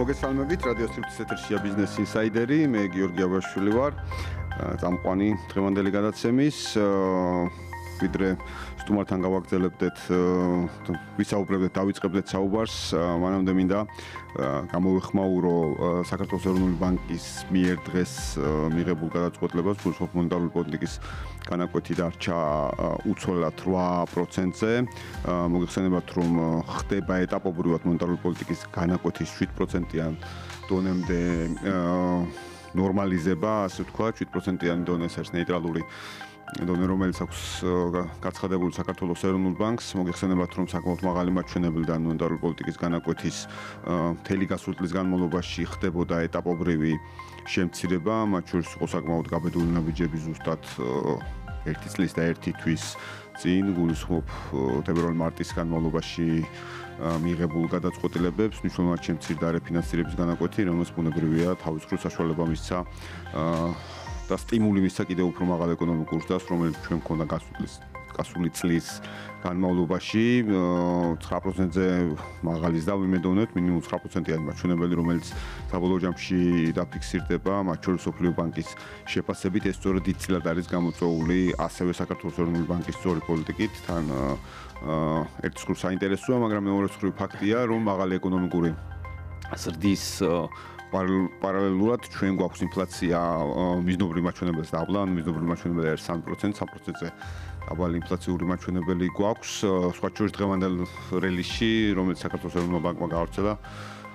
მოგესალმებით, რადიო სივრცის ეთერშია ბიზნეს ინსაიდერი, მე გიორგი აბაშვილი ვარ, წამყვანი დღევანდელი გადაცემის, ვიდრე სტუმართან გავაგრძელებდეთ, ვისაუბრებდეთ, დავიწყებდეთ საუბარს, მანამდე მინდა გამოვეხმაურო საქართველოს ეროვნული ბანკის მიერ დღეს მიღებულ გადაწყვეტილებას, გულისხმობ მონეტარული პოლიტიკის განაკვეთი დარჩა უცვლელად 8%-ზე. მოგეხსენებათ, რომ ხდება ეტაპობრივად მონეტარული პოლიტიკის განაკვეთის 7%-იან დონემდე ნორმალიზება, ასე ვთქვათ, 7%-იანი დონე არის ნეიტრალური დონე, რომელიც აქვს გაცხადებული საქართველოს ეროვნულ ბანკს. მოგეხსენებათ, რომ საკმაოდ მაღალი მაჩვენებლიდან მონეტარული პოლიტიკის განაკვეთის მთელი გასული წლის განმავლობაში ხდებოდა ეტაპობრივი შემცირება, მათ შორის იყო საკმაოდ გაბედული ნაბიჯები ზუსტად 1 წლის და 1 თვის წინ, გულისხმობ თებერვალ-მარტის განმავლობაში მიღებულ გადაწყვეტილებებს, მნიშვნელოვნად შემცირდა რეფინანსირების განაკვეთი, რომელსაც ბუნებრივია თავის მხრივ საშუალება მისცა და სტიმული მისცა კიდევ უფრო მაღალ ეკონომიკურ ზრდას, რომელიც ჩვენ მქონდა გასული წლის განმავლობაში 9%-ზე მაღალის და ვიმედოვნებთ მინიმუმ 9%-იანი მაჩვენებელი, რომელიც საბოლოო ჯამში დაფიქსირდება, მათ შორის მსოფლიო ბანკის შეფასებით, ეს სწორედ დიდწილად არის გამოწვეული ასევე საქართველოს ეროვნული ბანკის სწორი პოლიტიკით, თან ერთი მხრივ საინტერესოა, მაგრამ მეორე მხრივ ფაქტია, რომ მაღალი ეკონომიკური ზრდის პარალელურად ჩვენ გვაქვს ინფლაცია მიზნობრივ მაჩვენებელს დაბლა, მიზნობრივი მაჩვენებელი არის 3%, 3%-ზე დაბალი ინფლაციური მაჩვენებელი გვაქვს. სხვა შორის დღევანდელ რელიზში, რომელიც საქართველოს ეროვნულ ბანკმა გაავრცელა,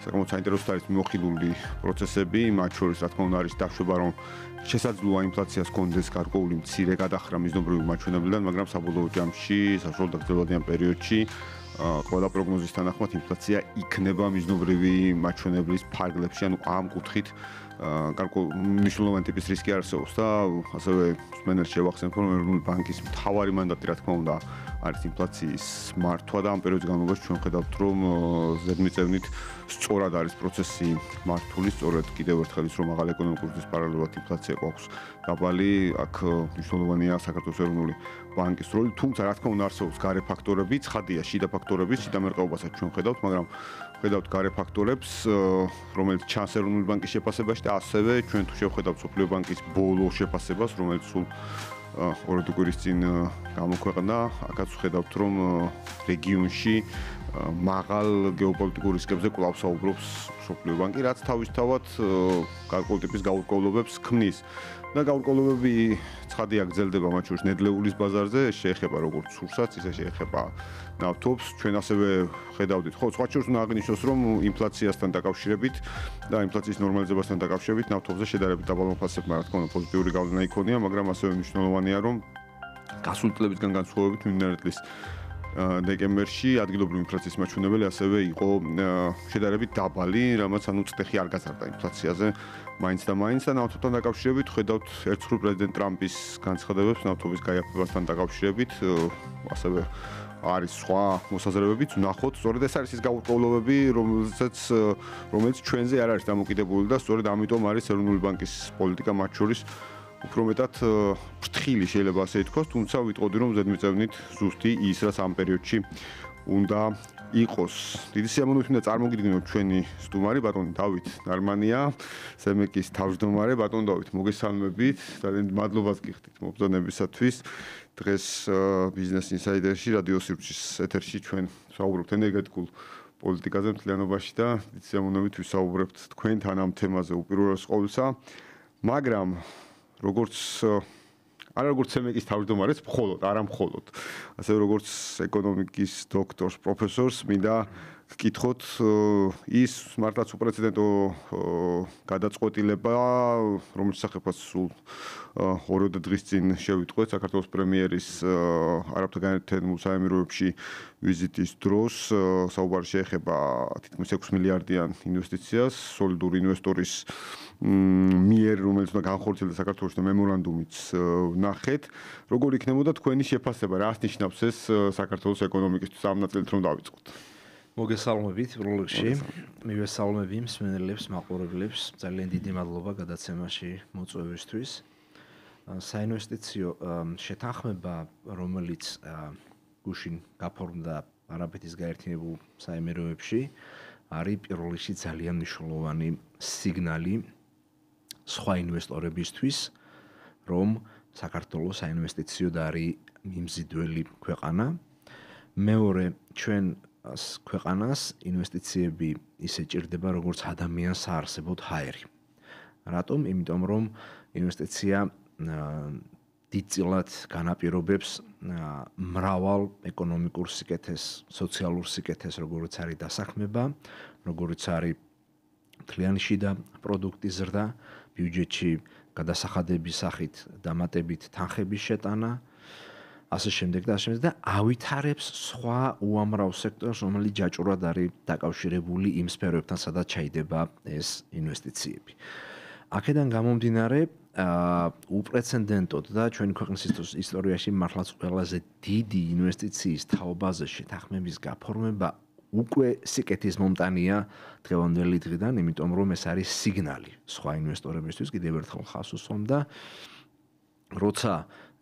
საკმაოდ საინტერესო არის მიმოხილული პროცესები, მათ შორის რა თქმა უნდა არის დაშვება, რომ შესაძლოა ინფლაციას კონდეს გარკვეული მცირე გადახრა მიზნობრივი მაჩვენებლიდან, მაგრამ საბოლოო ჯამში, საშუალო და გრძელვადიან პერიოდში ყველა პროგნოზის თანახმად ინფლაცია იქნება მიზნობრივი მაჩვენებლის ფარგლებში, ანუ ამ კუთხით მნიშვნელოვანი ტიპის რისკი არსებობს და ასევე მსმენელს შევახსენებ, რომ ეროვნული ბანკის მთავარი მანდატი, რა თქმა უნდა, არის ინფლაციის მართვა და ამ პერიოდის განმავლობაში ჩვენ ხედავთ, რომ ზედმიწევნით სწორად არის პროცესი მართული, სწორედ კიდევ ერთხელ ის, რომ მაღალი ეკონომიკური ზრდის პარალელურად ინფლაცია გვაქვს დაბალი, აქ მნიშვნელოვანია საქართველოს ეროვნული ბანკის როლი, თუმცა რა თქმა უნდა არსებობს გარე ფაქტორები, ცხადია შიდა ფაქტორები, შიდა მერყეობასაც ჩვენ ხედავთ, მაგრამ ხედავთ გარე ფაქტორებს, რომელიც ჩანს ეროვნული ბანკის შეფასებაში და ასევე ჩვენ თუ შევხედავთ მსოფლიო ბანკის ბოლო შეფასებას, რომელიც სულ 2 კვირის წინ გამოქვეყნდა, აქაც ვხედავთ, რომ რეგიონში მაღალ გეოპოლიტიკურ რისკებზე კვლავ საუბრობს მსოფლიო ბანკი, რაც თავისთავად გარკვეული ტიპის გაურკვევლობებს ქმნის. და გაურკვევლობები ცხადია გრძელდება მათ შორის ნედლეულის ბაზარზე, ეს შეეხება როგორც სურსაც, ისე შეეხება ნავთობს. ჩვენ ასევე ხედავდით, ხო, სხვა შორის უნდა აღინიშნოს, რომ ინფლაციასთან დაკავშირებით და ინფლაციის ნორმალიზებასთან დაკავშირებით ნავთობზე შედარებით დაბალ მოხალისეებმა, რა თქმა უნდა, პოზიტიური გავლენა იქონია, მაგრამ ასევე მნიშვნელოვანია, რომ გასული წლებისგან განსხვავებით მიმდინარე წლის დეკემბერში ადგილობრივი ინფლაციის მაჩვენებელი ასევე იყო შედარებით დაბალი, რამაც ანუ წტეხი არ გაზარდა ინფლაციაზე მაინც და მაინც და ნავთობთან დაკავშირებით ხედავთ ერთხელ პრეზიდენტ ტრამპის განცხადებებს ნავთობის გაიაფებასთან დაკავშირებით, ასევე არის სხვა მოსაზრებებიც, ვნახოთ, სწორედ ეს არის ის გაურკვევლობები, რომელიც ჩვენზე არ არის დამოკიდებული და სწორედ ამიტომ არის ეროვნული ბანკის პოლიტიკა მათ შორის უფრო მეტად ფრთხილი შეიძლება ასე ითქვას, თუმცა ვიტყოდი, რომ ზედმიწევნით ზუსტი ის, რაც ამ პერიოდში უნდა იყოს. დიდი სიამოვნებით მინდა წარმოგიდგინოთ ჩვენი სტუმარი, ბატონი დავით ნარმანია, სემეკის თავმჯდომარე. ბატონ დავით, მოგესალმებით, ძალიან მადლობას გიხდით მობრძანებისათვის. დღეს ბიზნეს ინსაიდერში, რადიო სივრცის ეთერში ჩვენ ვსაუბრობთ ენერგეტიკულ პოლიტიკაზე მთლიანობაში და დიდი სიამოვნებით ვისაუბრებთ თქვენთან ამ თემაზე უპირველეს ყოვლისა, მაგრამ როგორც სემეკის თავმჯდომარეს, არა მხოლოდ, ასევე როგორც ეკონომიკის დოქტორს, პროფესორს, მინდა გკითხოთ ის მართლაც უპრეცედენტო გადაწყვეტილება, რომელიც სახეფას სულ 2 დღის წინ შევიტყვეთ საქართველოს პრემიერის არაბთა განათებულ საემიროებში ვიზიტის დროს, საუბარი შეეხება თითქმის 6 მილიარდიან ინვესტიციას, სოლიდური ინვესტორის მიერ, რომელიც უნდა განხორციელდეს საქართველოში და მემორანდუმიც ვნახეთ. როგორ იქნებოდა თქვენი შეფასება, რას ნიშნავს ეს საქართველოს ეკონომიკისთვის ამ ნაწილით რომ დავიწყოთ? მოგესალმებით პროლოგში. მივესალმები მსმენელებს, მაყურებლებს. ძალიან დიდი მადლობა გადაცემაში მოწვევისთვის. საინვესტიციო შეთანხმება, რომელიც გუშინ გაფორმდა არაბეთის გაერთიანებულ საემიროებში, არის პირველ რიგში ძალიან მნიშვნელოვანი სიგნალი სხვა ინვესტორებისთვის, რომ საქართველოს საინვესტიციოდ არის მიმზიდველი ქვეყანა. მეორე, ჩვენ ქვეყანას ინვესტიციები ისე ჭირდება, როგორც ადამიანს საარსებოდ ჰაერი. რატომ? იმიტომ რომ ინვესტიცია დიდწილად განაპირობებს მრავალ ეკონომიკურ სიკეთეს, სოციალურ სიკეთეს, როგორც არის დასაქმება, როგორც არის მთლიანი შიდა პროდუქტის ზრდა, ბიუჯეტში გადასახადების სახით დამატებით თანხების შეტანა, ასე შემდეგ და ავითარებს სხვა უამრავ სექტორს, რომელიც ჯაჭვურად არის დაკავშირებული იმ სფეროებთან, სადაც ჩაიდება ეს ინვესტიციები. აქედან გამომდინარე, უპრეცედენტოდ და ჩვენი ქვეყნის ისტორიაში მართლაც ყველაზე დიდი ინვესტიციის თაობაზე შეთანხმების გაფორმება უკვე სიკეთის მომტანია დღევანდელი დღიდან, იმიტომ რომ ეს არის სიგნალი სხვა ინვესტორებისთვის, კიდევ ერთხელ ხაზს უსვამ და როცა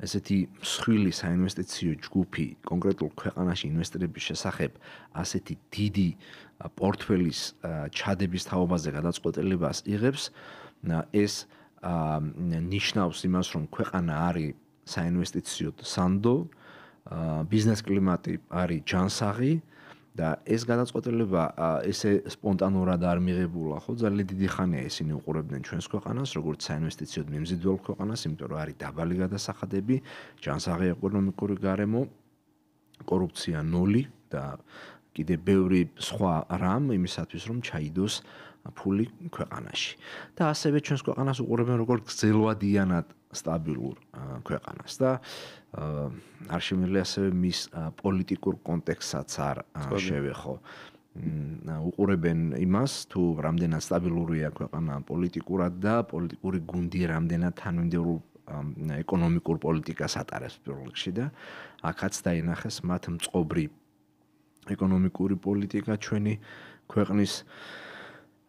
ესეთი მსხვილი საინვესტიციო ჯგუფი კონკრეტულ ქვეყანაში ინვესტირების შესახებ ასეთი დიდი პორტფელის ჩადების თაობაზე გადაწყვეტილებას იღებს, ეს ნიშნავს იმას, რომ ქვეყანა არის საინვესტიციო სანდო, ბიზნეს კლიმატი არის ჯანსაღი და ეს გადაწყვეტილება ესე სპონტანურად არ მიღებულა, ხო, ძალიან დიდი ხანია ისინი უყურებდნენ ჩვენს ქვეყანას, როგორც საინვესტიციო მიმზიდველ ქვეყანას, იმიტომ რომ არის დაბალი გადასახადები, ჯანსაღი ეკონომიკური გარემო, კორუფცია 0 და კიდე ბევრი სხვა რამ იმისათვის, რომ ჩაიდოს ფული ქვეყანაში. და ასევე ჩვენს ქვეყანას უყურებენ როგორც გრძელვადიანად სტაბილურ ქვეყანას და არ შემიძლია ასევე მის პოლიტიკურ კონტექსტსაც არ შევეხო. უყურებენ იმას, თუ რამდენად სტაბილურია ქვეყანა პოლიტიკურად და პოლიტიკური გუნდი რამდენად თანმიმდევრულ ეკონომიკურ პოლიტიკას ატარებს პირველ რიგში და აქაც დაინახეს მათ მწყობრი ეკონომიკური პოლიტიკა ჩვენი ქვეყნის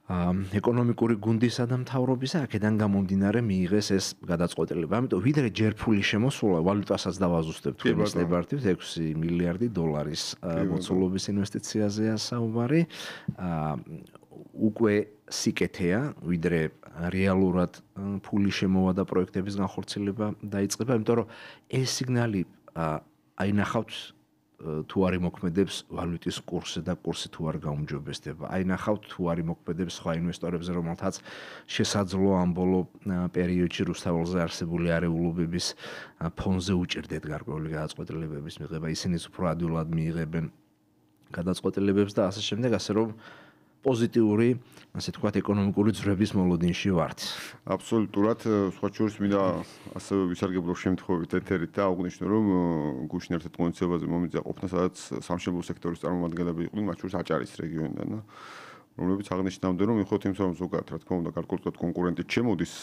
ეკონომიკური გუნდისა და მთავრობისა, აქედან გამომდინარე მიიღეს ეს გადაწყვეტილება. ამიტომ ვიდრე ჯერ ფული შემოსულა, ვალუტასაც დავაზუსტებთ, თქვენ ნებართვით 6 მილიარდი დოლარის მოცულობის ინვესტიციაზეა საუბარი. უკვე სიკეთეა, ვიდრე რეალურად ფული შემოვა და პროექტების განხორციელება დაიწყება, იმიტომ რომ ეს სიგნალი აინახავთ თუ არ იმოქმედებს ვალუტის კურსზე და კურსი თუ არ გაუმჯობესდება. აინახავთ თუ არ იმოქმედებს სხვა ინვესტორებზე, რომელთაც შესაძლოა ამ ბოლო პერიოდში რუსთაველზე არსებული არეულობების ფონზე უჭირდეთ გარკვეული გადაწყვეტილებების მიღება. ისინიც უფრო ადვილად მიიღებენ გადაწყვეტილებებს და ასე შემდეგ, ასე რომ პოზიტიური, ასე თქვათ, ეკონომიკური ძვრების მოლოდინში ვართ. აბსოლუტურად, სხვა შორის მინდა ასევე ვისარგებლო შემთხვევით ეთერით და აღვნიშნო, რომ გუშინ ერთ-ერთ მონაცემებზე მომიძა ყოფნა, სადაც სამშენებლო სექტორის წარმომადგენლები იყვნენ, მათ შორის აჭარის რეგიონიდან და რომლებიც აღნიშნავდნენ, რომ მიუხედავად იმისა, რომ ზოგადად რა თქმა უნდა გარკვეულად კონკურენტი ჩემოდის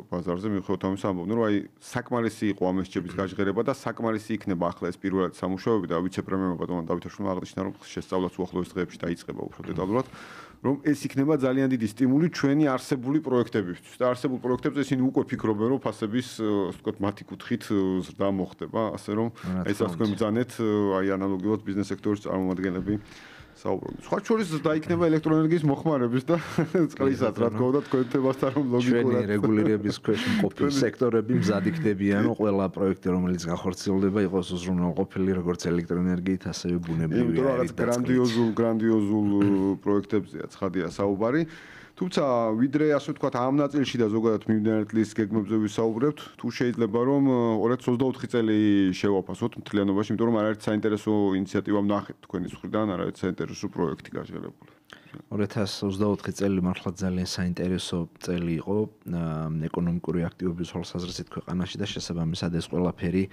ბაზარზე, მიუხედავად ამისა ამბობდნენ, რომ აი საკმარისი იყო ამ ესჯების გაჟღერება და საკმარისი იქნება ახლა ეს პირველად სამუშაოები და ვიცე-პრემიერმა ბატონმა დავითაშვილმა აღნიშნა, რომ შესწავლაც უახლოეს დღეებში დაიწყება უფრო დეტალურად. რომ ეს იქნება ძალიან დიდი სტიმული ჩვენი არსებული პროექტებისთვის და არსებულ პროექტებზე ისინი უკვე ფიქრობენ, რომ ფასების, ასე ვთქვათ, მათი კუთხით ზრდა მოხდება, ასე რომ ეს რაც თქვენ ბრძანეთ, აი ანალოგიურად ბიზნეს სექტორის წარმომადგენლები საუბრობენ. სხვა შორის დაიქნება ელექტროენერგიის მოხმარების და წყლისას, რა თქმა უნდა, თქვენ თემასთან რომ ლოგიკურად ჩვენი რეგულირების ქვეშ მყოფი სექტორები მზად იქნებიან, რომ ყველა პროექტი, რომელიც განხორციელდება, იყოს უზრუნველყოფილი როგორც ელექტროენერგიით, ასევე ბუნებრივი აირით და გრანდიოზულ პროექტებზეა ცხადია საუბარი. თუმცა ვიდრე ასე ვთქვათ ამ ნაწილში და ზოგადად მიმდინარე წლის გეგმებზე ვისაუბრებთ, თუ შეიძლება რომ 2024 წელი შევაფასოთ მთლიანობაში, იმიტომ რომ არაერთი საინტერესო ინიციატივა ვნახეთ თქვენი მხრიდან, არაერთი საინტერესო პროექტი გაჟღერებული. 2024 წელი მართლა ძალიან საინტერესო წელი იყო ეკონომიკური აქტივობის თვალსაზრისით ქვეყანაში და შესაბამისად ეს ყველაფერი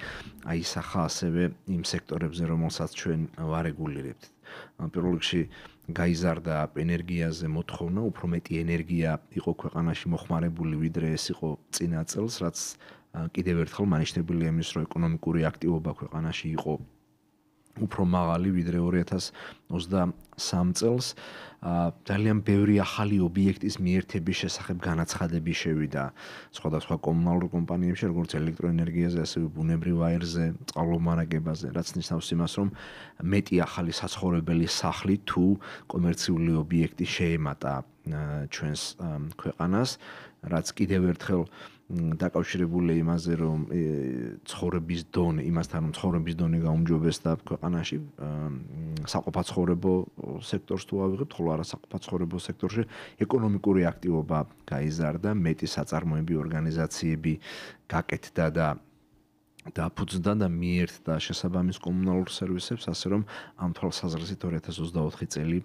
აისახა ასევე იმ სექტორებზე, რომელსაც ჩვენ ვარეგულირებთ. პირველ რიგში გაიზარდა ენერგიაზე მოთხოვნა, უფრო მეტი ენერგია იყო ქვეყანაში მოხმარებული, ვიდრე ეს იყო წინა წელს, რაც კიდევ ერთხელ მანიშნებელია იმის, რომ ეკონომიკური აქტივობა ქვეყანაში იყო უფრო მაღალი ვიდრე 2023 წელს. ძალიან ბევრი ახალი ობიექტის მიერთების შესახებ განაცხადები შევიდა სხვადასხვა კომუნალურ კომპანიებში, როგორც ელექტროენერგიაზე, ასევე ბუნებრივ აირზე, წყალმომარაგებაზე, რაც ნიშნავს იმას, რომ მეტი ახალი საცხოვრებელი სახლი თუ კომერციული ობიექტი შეემატა ჩვენს ქვეყანას, რაც კიდევ ერთხელ დაკავშირებულია იმაზე, რომ ცხოვრების დონე, იმასთან რომ ცხოვრების დონე გაუმჯობესდა ქვეყანაში, საყოფაცხოვრებო სექტორს თუ ავიღებთ, ხოლო არა საყოფაცხოვრებო სექტორში ეკონომიკური აქტივობა გაიზარდა, მეტი საწარმოები ორგანიზაციები გაკეთდა და დაფუძნდა და მიერთდა შესაბამის კომუნალურ სერვისებს, ასე რომ ამ თვალსაზრისით 2024 წელი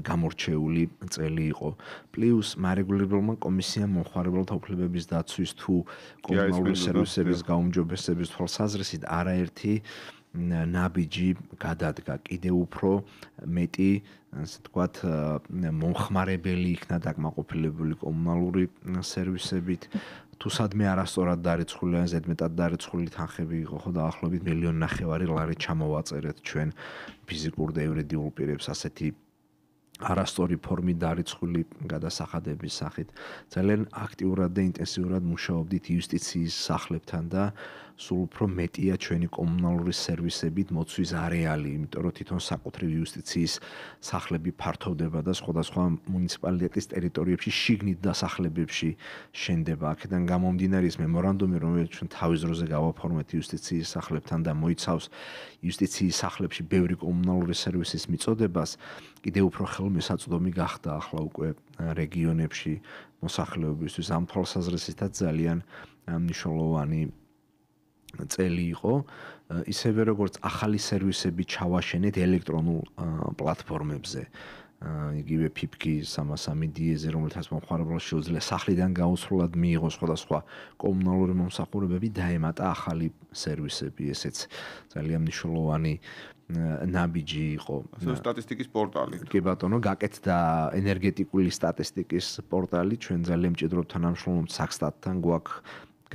გამორჩეული წელი იყო. პლუს მარეგულირებელმა კომისიამ მომხმარებელთა უფლებების დაცვის თუ კომუნალური სერვისების გაუმჯობესების თვალსაზრისით არაერთი ნაბიჯი გადადგა. კიდევ უფრო მეტი, ასე ვთქვათ, მომხმარებელი იქნა დაკმაყოფილებული კომუნალური სერვისებით. თუ სადმე არასწორად დარიცხული ან ზედმეტად დარიცხული თანხები იყო, ხო, დაახლოებით 1.5 მილიონი ლარი ჩამოვაწერეთ ჩვენ ფიზიკურ და იურიდიულ პირებს ასეთი არასწორი ფორმით დარიცხული გადასახადების სახით. ძალიან აქტიურად და ინტენსიურად მუშაობდით იუსტიციის სახლებთან და სულ უფრო მეტია ჩვენი კომუნალური სერვისებით მოცვის არეალი, იმიტომ რომ თვითონ საკუთრივ იუსტიციის სახლები ფართოვდება და სხვადასხვა მუნიციპალიტეტის ტერიტორიებში შიგნით დასახლებებში შენდება. აქედან გამომდინარე ის მემორანდუმი, რომელიც ჩვენ თავის დროზე გავაფორმეთ იუსტიციის სახლებთან და მოიცავს იუსტიციის სახლებში ბევრი კომუნალური სერვისის მიწოდებას, კიდევ უფრო ხელმისაწვდომი გახდა ახლა უკვე რეგიონებში მოსახლეობისთვის. ამ თვალსაზრისითაც ძალიან მნიშვნელოვანი წელი იყო, ისევე როგორც ახალი სერვისები ჩავაშენეთ ელექტრონულ პლატფორმებზე. იგივე ფიფკი 303 დიეზე, რომელთაც მომხმარებელს შეუძლია სახლიდან გაუსვლელად მიიღოს სხვადასხვა კომუნალური მომსახურებები, დაემატა ახალი სერვისები, ესეც ძალიან მნიშვნელოვანი ნაბიჯი იყო. სტატისტიკის პორტალი. კი ბატონო, გაკეთდა ენერგეტიკული სტატისტიკის პორტალი, ჩვენ ძალიან მჭიდროდ თანამშრომლობთ საქსტატთან, გვაქვს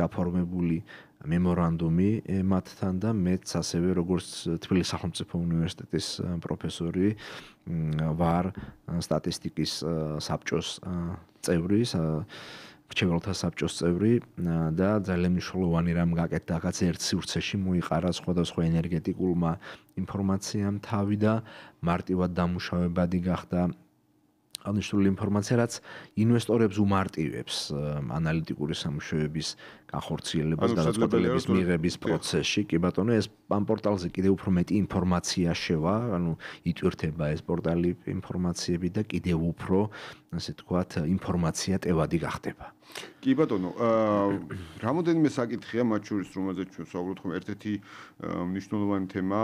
გაფორმებული მემორანდუმი მათთან და მეც ასევე როგორც თბილისის სახელმწიფო უნივერსიტეტის პროფესორი ვარ სტატისტიკის საბჭოს წევრი, მრჩეველთა საბჭოს წევრი და ძალიან მნიშვნელოვანი რამ გაკეთდა, რაღაც ერთ სივრცეში მოიყარა სხვადასხვა ენერგეტიკულმა ინფორმაციამ თავი და მარტივად დამუშავებადი გახდა აღნიშნული ინფორმაცია, რაც ინვესტორებს უმარტივებს ანალიტიკური სამუშაოების განხორციელებას, გადაწყვეტილების მიღების პროცესში. კი ბატონო, ეს ამ პორტალზე კიდევ უფრო მეტი ინფორმაცია შევა, ანუ იტვირთება ეს პორტალი ინფორმაციები და კიდევ უფრო, ასე ვთქვათ, ინფორმაცია ტევადი გახდება. კი ბატონო, რამოდენიმე საკითხია, მათ შორის რომელზეც ჩვენ ვსაუბრობთ, ხომ ერთ-ერთი მნიშვნელოვანი თემა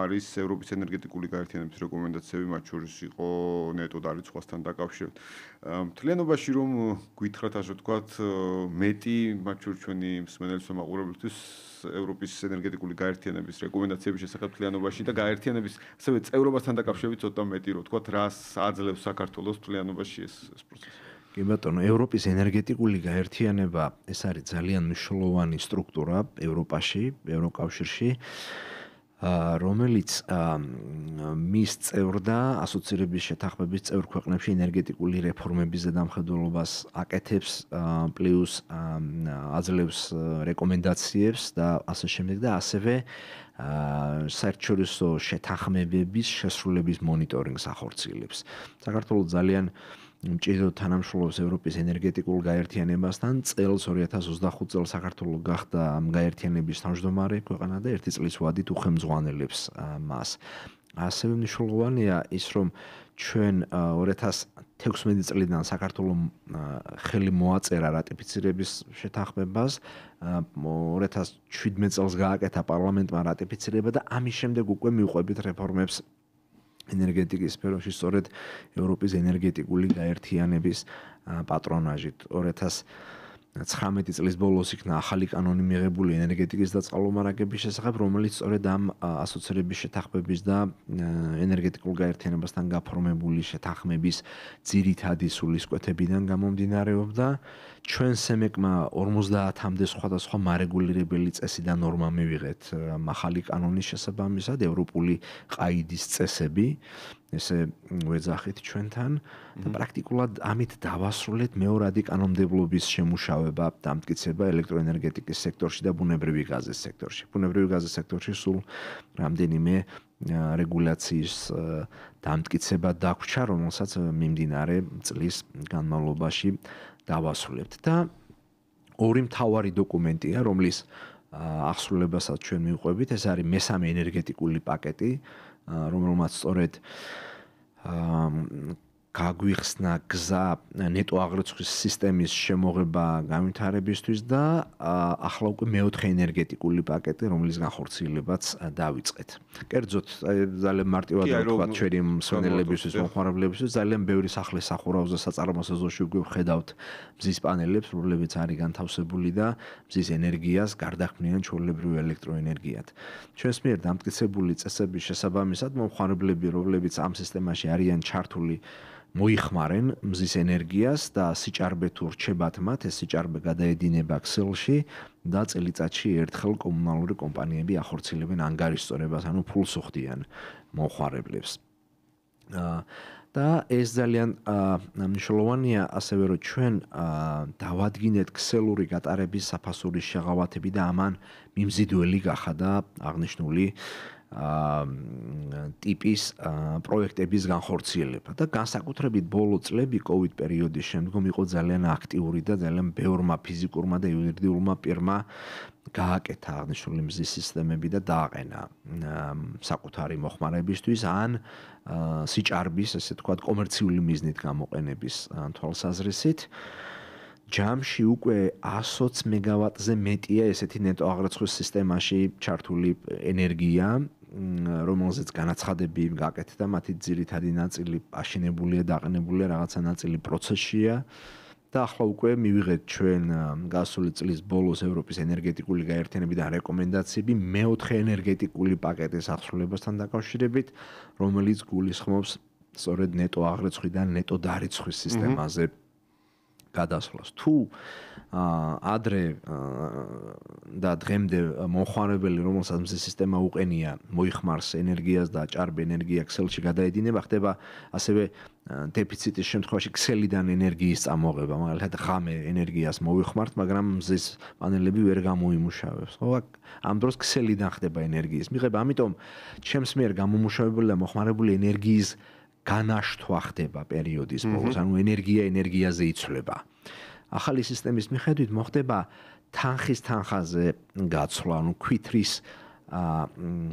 არის ევროპის ენერგეტიკული გაერთიანების რეკომენდაციები, მათ შორის იყო ნეტო დარიცხვასთან დაკავშირებით. მთლიანობაში რომ გითხრათ, ასე ვთქვათ, მეტი მათ შორის ჩვენი მსმენელთა მაყურებლისთვის ევროპის ენერგეტიკული გაერთიანების რეკომენდაციების შესახებ მთლიანობაში და გაერთიანების ასევე წევრობასთან დაკავშირებით ცოტა მეტი რომ ვთქვათ, რას აძლევს საქართველოს მთლიანობაში ეს პროცესი. კი ბატონო, ევროპის ენერგეტიკული გაერთიანება ეს არის ძალიან მნიშვნელოვანი სტრუქტურა ევროპაში, ევროკავშირში, რომელიც მის წევრ და ასოცირების შეთანხმების წევრ ქვეყნებში ენერგეტიკული რეფორმების ზედამხედველობას აკეთებს, პლუს აძლევს რეკომენდაციებს და ასე შემდეგ და ასევე საერთაშორისო შეთანხმებების შესრულების მონიტორინგს ახორციელებს. საქართველოს ძალიან მჭიდროდ თანამშრომლობს ევროპის ენერგეტიკულ გაერთიანებასთან. წელს 2025 წელს საქართველო გახდა ამ გაერთიანების თავმჯდომარე ქვეყანა და ერთი წლის ვადით უხელმძღვანელებს მას. ასევე მნიშვნელოვანია ის, რომ ჩვენ 2016 წლიდან საქართველომ ხელი მოაწერა რატიფიცირების შეთანხმებას, 2017 წელს გააკეთა პარლამენტმა რატიფიცირება და ამის შემდეგ უკვე მივყვებით რეფორმებს ენერგეტიკის სფეროში, სწორედ ევროპის ენერგეტიკული გაერთიანების პატრონაჟით. 19 წლის ბოლოს იქნა ახალი კანონი მიღებული ენერგეტიკის დაწყალომარაგების შესახებ, რომელიც სწორედ ამ ასოცირების შეთანხმების და ენერგეტიკულ გაერთიანებასთან გაფორმებული შეთანხმების ძირითადი სულისკვეთებიდან გამომდინარეობდა. ჩვენ სემეკმა 50-მდე სხვადასხვა მარეგულირებელი წესი და ნორმა მივიღეთ ახალი კანონის შესაბამისად, ევროპული ყაიდის წესები, ესე ვეძახით ჩვენთან და პრაქტიკულად ამით დავასრულეთ მეორადი კანონმდებლობის შემუშავება და ამტკიცება ელექტროენერგეტიკის სექტორში და ბუნებრივი გაზის სექტორში. ბუნებრივი გაზის სექტორში სულ რამდენიმე რეგულაციის დამტკიცება დაგვრჩა, რომელსაც მიმდინარე წლის განმავლობაში დავასრულებთ და ორი მთავარი დოკუმენტია, რომლის აღსრულებასაც ჩვენ მივყვებით, ეს არის მესამე ენერგეტიკული პაკეტი, რომელმაც სწორედ გაგვიხსნა გზა ნეტო აღრიცხვის სისტემის შემოღება განვითარებისთვის და ახლა უკვე მეოთხე ენერგეტიკული პაკეტი, რომლის განხორციელებაც დავიწყეთ. კერძოდ, ძალიან მარტივად ვთქვათ ჩვენი მსმენელებისთვის, მომხმარებლებისთვის, ძალიან ბევრი სახლის სახურავზე საწარმო სეზონში უკვე ვხედავთ მზის პანელებს, რომლებიც არის განთავსებული და მზის ენერგიას გარდაქმნიან ჩვეულებრივ ელექტროენერგიად. ჩვენს მიერ დამტკიცებული წესების შესაბამისად, მომხმარებლები, რომლებიც ამ სისტემაში არიან ჩართული, მოიხმარენ მზის ენერგიას და სიჭარბე თუ რჩებათ მათ, ეს სიჭარბე გადაედინება ქსელში და წელიწადში ერთხელ კომუნალური კომპანიები ახორციელებენ ანგარიშწორებას, ანუ ფულს უხდიან მომხმარებლებს. და ეს ძალიან მნიშვნელოვანია, ასევე რომ ჩვენ დავადგინეთ ქსელური გატარების საფასურის შეღავათები და ამან მიმზიდველი გახადა აღნიშნული ტიპის პროექტების განხორციელება და განსაკუთრებით ბოლო წლები COVID პერიოდის შემდგომ იყო ძალიან აქტიური და ძალიან ბევრმა ფიზიკურმა და იურიდიულმა პირმა გააკეთა აღნიშნული მზის სისტემები და დააყენა საკუთარი მოხმარებისთვის ან სიჭარბის, ესე თქვათ, კომერციული მიზნით გამოყენების თვალსაზრისით. ჯამში უკვე 120 მეგავატზე მეტია ესეთი ნეტო აღრიცხვის სისტემაში ჩართული ენერგია, რომელზეც განაცხადები გააკეთდა, მათი ძირითადი ნაწილი აშენებულია, დაყენებულია, რაღაცა ნაწილი პროცესშია და ახლა უკვე მივიღეთ ჩვენ გასული წლის ბოლოს ევროპის ენერგეტიკული გაერთიანებიდან რეკომენდაციები მეოთხე ენერგეტიკული პაკეტის აღსრულებასთან დაკავშირებით, რომელიც გულისხმობს სწორედ ნეტო აღრიცხვიდან ნეტო დარიცხვის სისტემაზე გადასვლას. თუ ადრე და დღემდე მომხმარებელი, რომელსაც მზის სისტემა უყენია, მოიხმარს ენერგიას და ჭარბი ენერგია ქსელში გადაედინება, ხდება ასევე დეფიციტის შემთხვევაში ქსელიდან ენერგიის წამოღება, მაგალითად ღამე ენერგიას მოიხმართ, მაგრამ მზის პანელები ვერ გამოიმუშავებს. ხო, ამ დროს ქსელიდან ხდება ენერგიის მიღება, ამიტომ ჩემს მიერ გამომუშავებული და მოხმარებული ენერგიის განაშთვა ხდება პერიოდის ბოლოს, ანუ ენერგია ენერგიაზე იცვლება. ახალი სისტემის მიხედვით მოხდება თანხის თანხაზე გაცვლა, ანუ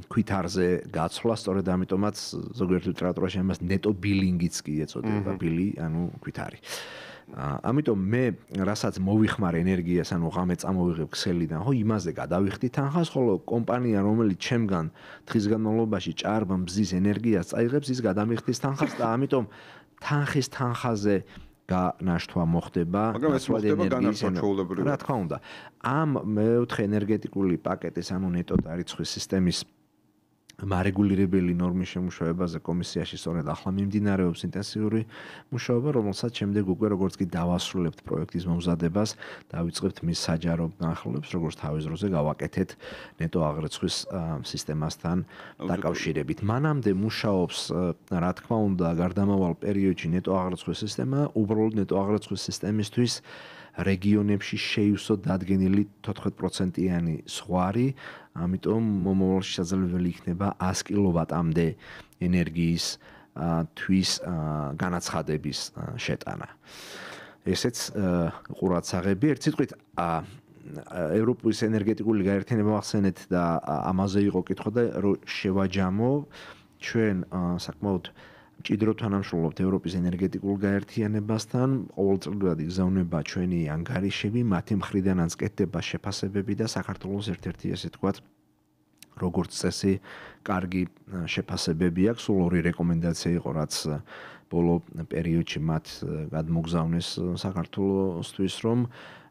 ქვითარზე გაცვლა, სწორედ ამიტომაც ზოგიერთ ლიტერატურაში ამას ნეტო ბილინგიც კი ეწოდება, ბილი, ანუ ქვითარი. ამიტომ მე რასაც მოვიხმარ ენერგიას, ანუ ღამე წამოვიღებ ქსელიდან, ხო, იმაზე გადავიხდი თანხას, ხოლო კომპანია, რომელიც ჩემგან დღის განმავლობაში ჭარბ მზის ენერგიას წაიღებს, ის გადამიხდის თანხას და ამიტომ თანხის თანხაზე განაშთვა მოხდება. მაგრამ ეს მოხდება განაშთვა ჩვეულებრივად. რა თქმა უნდა, ამ მეოთხე ენერგეტიკული პაკეტის, ანუ ნეტო დარიცხვის სისტემის მარეგულირებელი ნორმის შემუშავებაზე კომისიაში სწორედ ახლა მიმდინარეობს ინტენსიური მუშაობა, რომელსაც შემდეგ უკვე როგორც კი დავასრულებთ პროექტის მომზადებას, დავიწყებთ მის საჯარო განხილვებს, როგორც თავის დროზე გავაკეთეთ ნეტო აღრიცხვის სისტემასთან დაკავშირებით. მანამდე მუშაობს, რა თქმა უნდა, გარდამავალ პერიოდში ნეტო აღრიცხვის სისტემა, უბრალოდ ნეტო აღრიცხვის სისტემისთვის რეგიონებში შეივსო დადგენილი 14%-იანი ზღვარი, ამიტომ მომავალში შესაძლებელი იქნება 100 კილოვატამდე ენერგიის თვის განაცხადების შეტანა. ესეც ყურადსაღები. ერთ სიტყვით, ევროპის ენერგეტიკული გაერთიანება ახსენეთ და ამაზე იყო კითხვა და რომ შევაჯამო, ჩვენ საკმაოდ მჭიდროდ თანამშრომლობთ ევროპის ენერგეტიკულ გაერთიანებასთან, ყოველწლიურად იგზავნება ჩვენი ანგარიშები, მათი მხრიდანაც კეთდება შეფასებები და საქართველოს ერთ-ერთი, ესე თქვათ, როგორც წესი, კარგი შეფასებები აქვს. სულ ორი რეკომენდაცია იყო, რაც ბოლო პერიოდში მათ გადმოგზავნეს საქართველოსთვის, რომ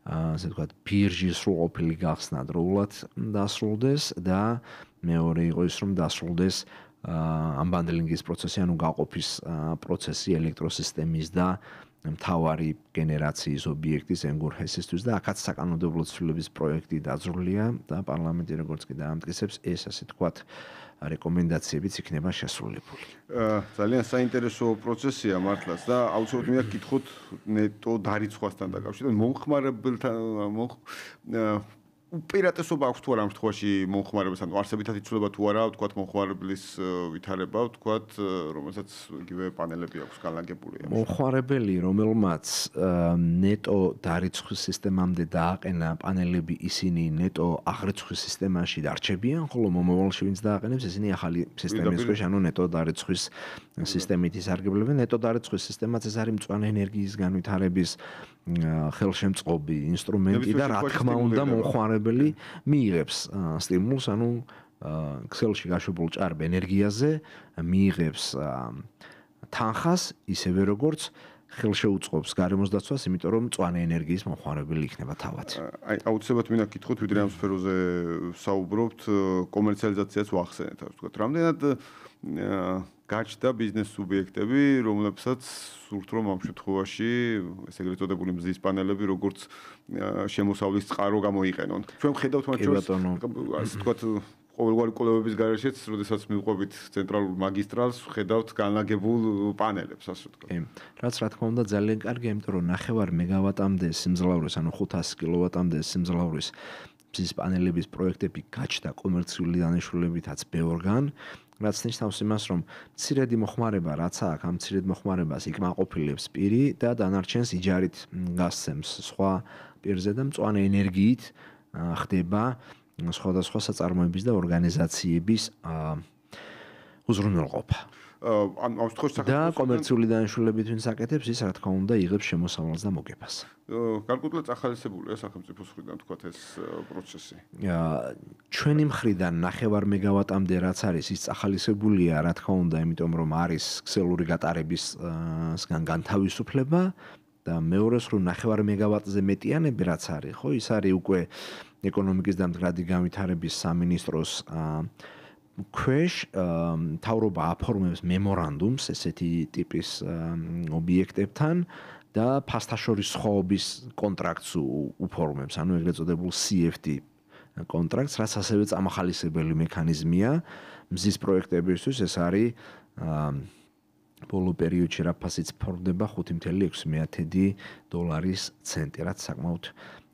ასე ვთქვათ, ბირჟის სრულყოფილი გახსნა დროულად დასრულდეს და მეორე იყო ის, რომ დასრულდეს unbundling-ის პროცესი, ანუ გაყოფის პროცესი ელექტროსისტემის და მთავარი გენერაციის ობიექტის ენგურჰესისთვის და აქაც საკანონმდებლო ცვლილების პროექტი დაძრულია და პარლამენტი როგორც კი დაამტკიცებს, ეს ასე ვთქვათ, რეკომენდაციებიც იქნება შესრულებული. ძალიან საინტერესო პროცესია მართლაც და აუცილებლად მინდა გკითხოთ ნეტო დარიცხვასთან დაკავშირებით. მომხმარებელთან უპირატესობა აქვს თუ არა ამ შემთხვევაში მომხმარებელს, ანუ არსებითად იცვლება თუ არა, ვთქვათ, მომხმარებლის ვითარება, ვთქვათ, რომელსაც იგივე პანელები აქვს განლაგებული. მომხმარებელი, რომელმაც ნეტო დარიცხვის სისტემამდე დააყენა პანელები, ისინი ნეტო აღრიცხვის სისტემაში დარჩებიან, ხოლო მომავალში ვინც დააყენებს, ისინი ახალი სისტემის ქვეშ, ანუ ნეტო დარიცხვის სისტემით ისარგებლებენ. ნეტო დარიცხვის სისტემაც ეს არის მწვანე ენერგიის განვითარების ხელშემწყობი ინსტრუმენტი და რა თქმა უნდა მომხმარებელი მიიღებს სტიმულს, ანუ ქსელში გაშვებულ ჭარბ ენერგიაზე მიიღებს თანხას, ისევე როგორც ხელშეუწყობს გარემოს დაცვას, იმიტომ რომ მწვანე ენერგიის მომხმარებელი იქნება თავად. აი, აუცილებლად მინდა გკითხოთ, ვიდრე ამ სფეროზე საუბრობთ, კომერციალიზაციას ვახსენეთ, ასე ვთქვათ. რამდენად გაჩნდა ბიზნეს სუბიექტები, რომლებსაც სურთ რომ ამ შემთხვევაში ეს ეგრეთ წოდებული მზის პანელები როგორც შემოსავლის წყარო გამოიყენონ. ჩვენ ხედავთ მათ შორის, ასე ვთქვათ, ყოველგვარი კვლევების გარეშეც, როდესაც მივყვებით ცენტრალურ მაგისტრალს, ხედავთ განლაგებულ პანელებს, ასე ვთქვათ. რაც რა თქმა უნდა ძალიან კარგია, იმიტომ რომ 9 მეგავატამდე სიმძლავრის, ანუ 500 კილოვატამდე სიმძლავრის მზის პანელების პროექტები გაჩნდა კომერციული დანიშნულებითაც ბევრგან. რაც ნიშნავს იმას, რომ მცირედი მოხმარება, რაც აქვს, ამ მცირედ მოხმარებას იკმაყოფილებს პირი და დანარჩენს იჯარით გასცემს სხვა პირზე და მწვანე ენერგიით ხდება სხვადასხვა საწარმოების და ორგანიზაციების უზრუნველყოფა. ამ შემთხვევაში და კომერციული დანიშნულებით ვინც აკეთებს, ის რა თქმა უნდა იღებს შემოსავალს და მოგებას. გარკვეულად ახალისებულია სახელმწიფოს მხრიდან თქვათ ეს პროცესი. ჩვენი მხრიდან 9 მეგავატამდე რაც არის, ის ახალისებულია, რა თქმა უნდა, იმიტომ რომ არის ქსელური გატარებისგან განთავისუფლება და მეორე მხრივ 9 მეგავატზე მეტიანები რაც არის, ხო, ის არის უკვე ეკონომიკის და მდგრადი განვითარების სამინისტროს ქვეშ მთავრობა აფორმებს მემორანდუმს ესეთი ტიპის ობიექტებთან და ფასტაშორის სხვაობის კონტრაქტს უფორმებს, ანუ ეგრეთ წოდებულ CFD კონტრაქტს, რაც ასევე წამახალისებელი მექანიზმია მზის პროექტებისთვის. ეს არის ბოლო პერიოდში რა ფასიც ფორდება $5.6 ცენტი, რაც საკმაოდ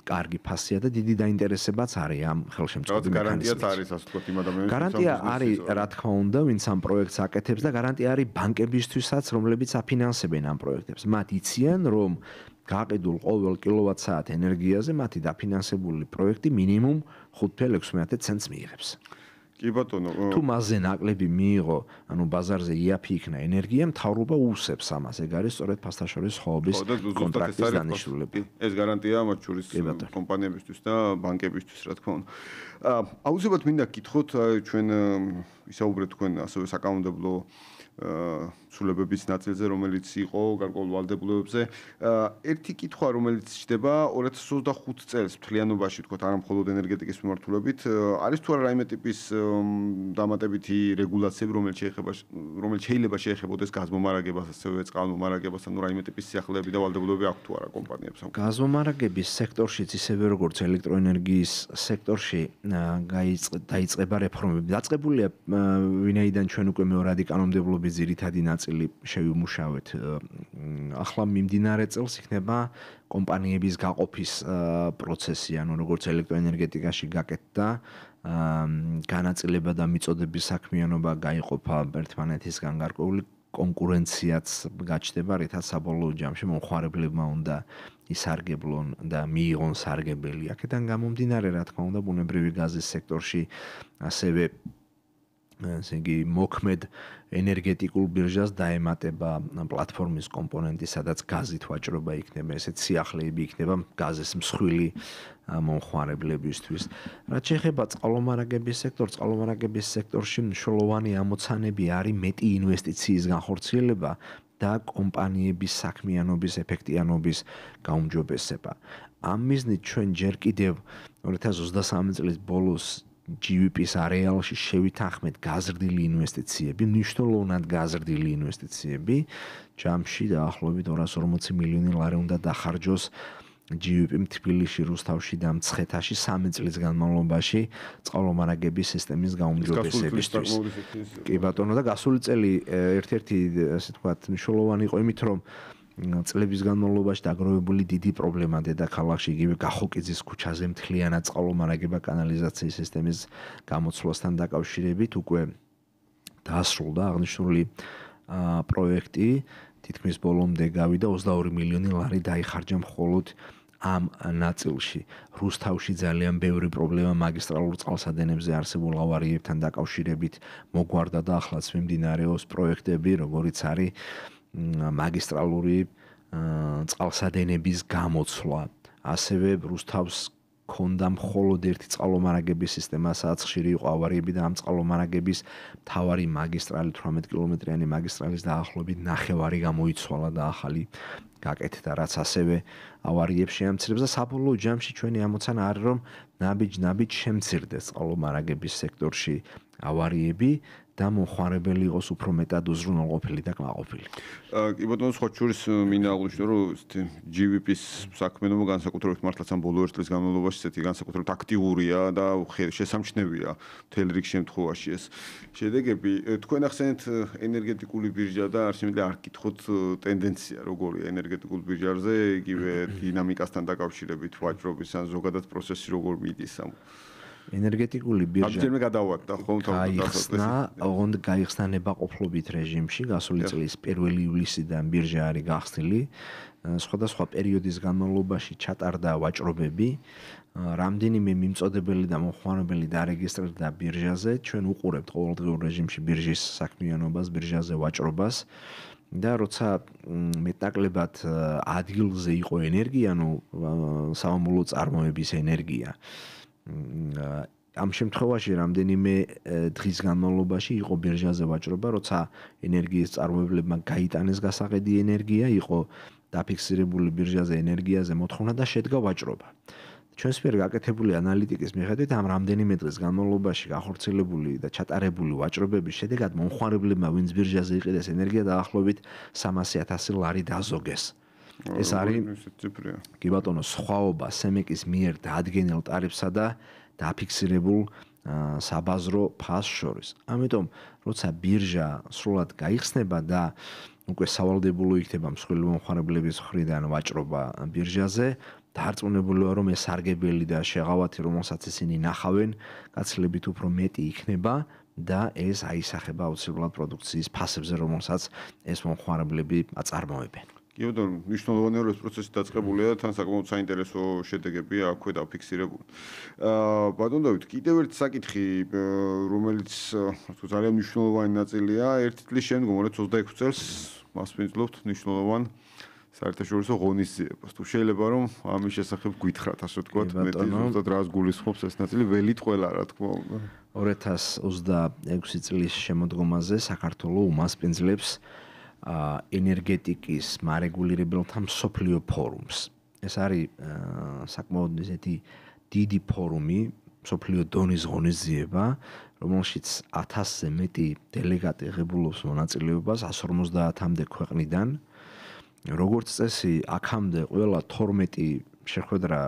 კარგი ფასია და დიდი დაინტერესებაც არის ამ ხელშემწყობი მექანიზმით. გარანტიაც არის, ასე ვთქვათ, იმ ადამიანებს. გარანტია არის, რა თქმა უნდა, ვინც ამ პროექტს აკეთებს და გარანტია არის ბანკებისთვისაც, რომლებიც აფინანსებენ ამ პროექტებს. მათ იციან, რომ გაყიდულ ყოველ კილოვატ-საათ ენერგიაზე მათი დაფინანსებული პროექტი მინიმუმ $5.16 ცენტს მიიღებს. კი ბატონო, თუ მასზე ნაკლები მიიღო, ანუ ბაზარზე იაფი იქნა ენერგია, მთავრობა უსებს ამას. ეგ არის სწორედ ფასტაშორის სხვაობის კონტრაქტის დანიშნულება. ეს გარანტია მათ შორის კომპანიებისთვის და ბანკებისთვის, რა თქმა უნდა. აუცილებლად მინდა გკითხოთ, ჩვენ ვისაუბრეთ თქვენ ასევე საკანონმდებლო ცვლილებების ნაწილზე, რომელიც იყო გარკვეულ ვალდებულებებზე. ერთი კითხვა, რომელიც ჩდება 2025 წელს მთლიანობაში, თქვათ, არა მხოლოდ ენერგეტიკის მიმართულებით, არის თუ არა რაიმე ტიპის დამატებითი რეგულაციები, რომელიც შეიძლება შეეხებოდეს გაზმომარაგებას, ასევე წყალმომარაგებას, ანუ რაიმე ტიპის სიახლეები და ვალდებულებები აქვს თუ არა კომპანიებს? გაზმომარაგების სექტორშიც, ისევე როგორც ელექტროენერგიის სექტორში დაიწყება რეფორმები. დაწყებულია, ვინაიდან ჩვენ უკვე მეორადი კანონმდებლობის ძირითადი ნაწილი შევიმუშავეთ. ახლა მიმდინარე წელს იქნება კომპანიების გაყოფის პროცესი, ანუ როგორც ელექტროენერგეტიკაში გაკეთდა განაწილება და მიწოდების საქმიანობა გაიყოფა ერთმანეთისგან გარკვეული კონკურენციაც გაჩნდება, რითაც საბოლოო ჯამში მომხმარებლებმა უნდა ისარგებლონ და მიიღონ სარგებელი. აქედან გამომდინარე, რა თქმა უნდა, ბუნებრივი გაზის სექტორში ასევე ესე იგი მოქმედ ენერგეტიკულ ბირჟას დაემატება პლატფორმის კომპონენტი, სადაც გაზით ვაჭრობა იქნება, ესეთ სიახლეები იქნება გაზის მსხვილი მომხმარებლებისთვის. რაც შეეხება წყალმომარაგების სექტორს, წყალმომარაგების სექტორში მნიშვნელოვანი ამოცანები არის მეტი ინვესტიციის განხორციელება და კომპანიების საქმიანობის ეფექტიანობის გაუმჯობესება. ამ მიზნით ჩვენ ჯერ კიდევ 2023 წლის ბოლოს GVP-ს არეალში შევითანხმეთ გაზრდილი ინვესტიციები, მნიშვნელოვნად გაზრდილი ინვესტიციები, ჯამში დაახლოებით 240 მილიონი ლარი უნდა დახარჯოს GVP-მ თბილისში, რუსთავში და მცხეთაში 3 წლის განმავლობაში წყალმომარაგების სისტემის გაუმჯობესებისთვის. კი ბატონო, და გასული წელი ერთ-ერთი ასე ვთქვათ მნიშვნელოვანი იყო იმით, რომ წლების განმავლობაში დაგროვებული დიდი პრობლემა დედაქალაქში იგივე გახოკიძის ქუჩაზე მთლიანად წყალმომარაგება კანალიზაციის სისტემის გამოცვლასთან დაკავშირებით უკვე დაასრულა აღნიშნული პროექტი, თითქმის ბოლომდე გავიდა 22 მილიონი ლარი დაიხარჯა მხოლოდ ამ ნაწილში. რუსთავში ძალიან ბევრი პრობლემა მაგისტრალურ წყალსადენებზე არსებულ ავარიებთან დაკავშირებით მოგვარდა და ახლაც მიმდინარეობს პროექტები, როგორიც არის მაგისტრალური წყალსადენების გამოცვლა. ასევე რუსთავს ქონდა მხოლოდ ერთი წყალმომარაგების სისტემა, სადაც ხშირი იყო ავარიები და ამ წყალმომარაგების მთავარი მაგისტრალი 18 კილომეტრიანი მაგისტრალის დაახლოებით ნახევარი გამოიცვალა და ახალი გაკეთდა, რაც ასევე ავარიებს შეამცირებს და საბოლოო ჯამში ჩვენი ამოცანა არის, რომ ნაბიჯ შემცირდეს წყალმომარაგების სექტორში ავარიები და მომხმარებელი იყოს უფრო მეტად უზრუნველყოფილი და კმაყოფილი. კი ბატონო, სხვა შორის მინდა აღვნიშნო, რომ GVP-ის საქმიანობა განსაკუთრებით მართლაც ამ ბოლო 1 წლის განმავლობაში ესეთი განსაკუთრებით აქტიურია და შესამჩნევია მთელ რიგ შემთხვევაში ეს შედეგები. თქვენ ახსენეთ ენერგეტიკული ბირჟა და არ შემიძლია არ გკითხოთ ტენდენცია როგორია ენერგეტიკულ ბირჟაზე, იგივე დინამიკასთან დაკავშირებით ვაჭრობის ან ზოგადად პროცესი როგორ მიდის ამ ენერგეტიკული ბირჟა ამჯერმე გადავარდა ხომ გაიხსნა ნებაყოფლობით რეჟიმში გასული წლის 1 ივლისიდან ბირჟა არის გახსნილი. სხვადასხვა პერიოდის განმავლობაში ჩატარდა ვაჭრობები, რამდენიმე მიმწოდებელი და მომხმარებელი დარეგისტრირდა ბირჟაზე. ჩვენ უყურებთ ყოველდღიურ რეჟიმში ბირჟის საქმიანობას, ბირჟაზე ვაჭრობას. და როცა მეტნაკლებად ადგილზე იყო ენერგია, სამამულო წარმოების ენერგია. ამ შემთხვევაში რამდენიმე დღის განმავლობაში იყო ბირჟაზე ვაჭრობა, როცა ენერგიის წარმოებლებმა გაიტანეს გასაყიდი ენერგია, იყო დაფიქსირებული ბირჟაზე ენერგიაზე მოთხოვნა და შედგა ვაჭრობა. ჩვენს მიერ გაკეთებული ანალიტიკის მიხედვით ამ რამდენიმე დღის განმავლობაში გახორციელებული და ჩატარებული ვაჭრობების შედეგად მომხმარებლებმა, ვინც ბირჟაზე იყიდეს ენერგია, დაახლოებით 300,000 ლარი დაზოგეს. ეს არის ციფრია. კი ბატონო, სხვაობა სემეკის მიერ დაადგენილ ტარიფსა და დაფიქსირებულ საბაზრო ფასს შორის. ამიტომ, როცა ბირჟა სრულად გაიხსნება და უკვე სავალდებულო იქნება მსხვილი მომხმარებლების მხრიდან ვაჭრობა ბირჟაზე, დარწმუნებულია, რომ ეს სარგებელი და შეღავათი, რომელსაც ისინი ნახავენ, გაცილებით უფრო მეტი იქნება და ეს აისახება აუცილებლად პროდუქციის ფასებზე, რომელსაც ეს მომხმარებლები აწარმოებენ. კი ბატონო, მნიშვნელოვანი რომ ეს პროცესი დაწყებულია და თან საკმაოდ საინტერესო შედეგებია აქვე დაფიქსირებული. ბატონო დავით, კიდევ ერთი საკითხი, რომელიც ძალიან მნიშვნელოვანი ნაწილია, ერთი წლის შემდგომ 2026 წელს მასპინძლობთ მნიშვნელოვან საერთაშორისო ღონისძიებას. თუ შეიძლება რომ ამის შესახებ გითხრათ, ასე ვთქვათ, მეტი ზუსტად რას გულისხმობს ეს ნაწილი, ველით ყველა რა თქმა უნდა. 2026 წლის შემოდგომაზე საქართველოს უმასპინძლებს ენერგეტიკის მარეგულირებელთა მსოფლიო ფორუმს. ეს არის საკმაოდ ისეთი დიდი ფორუმი, მსოფლიო დონის ღონისძიება, რომელშიც 1000-ზე მეტი დელეგატი ღებულობს მონაწილეობას 150-მდე ქვეყნიდან. როგორც წესი, აქამდე ყველა 12 შეხვედრა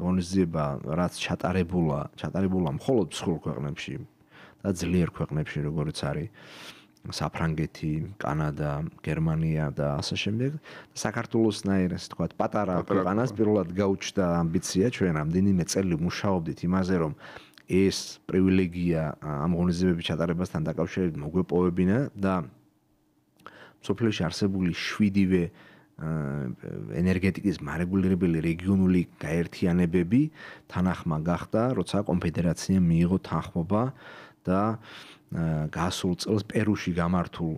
ღონისძიება, რაც ჩატარებულა მხოლოდ მსხვილ ქვეყნებში და ძლიერ ქვეყნებში, როგორც არის საფრანგეთი, კანადა, გერმანია და ასე შემდეგ. საქართველოსნაირ, ასე ვთქვათ, პატარა ქვეყანას პირველად გაუჩნდა ამბიცია, ჩვენ რამდენიმე წელი მუშაობდით იმაზე, რომ ეს პრივილეგია ამ ღონისძიებების ჩატარებასთან დაკავშირებით მოგვეპოვებინა და მსოფლიოში არსებული 7-ვე ენერგეტიკის მარეგულირებელი რეგიონული გაერთიანებები თანახმა გახდა, როცა კონფედერაციამ მიიღო თანხმობა და გასულ წელს პერუში გამართულ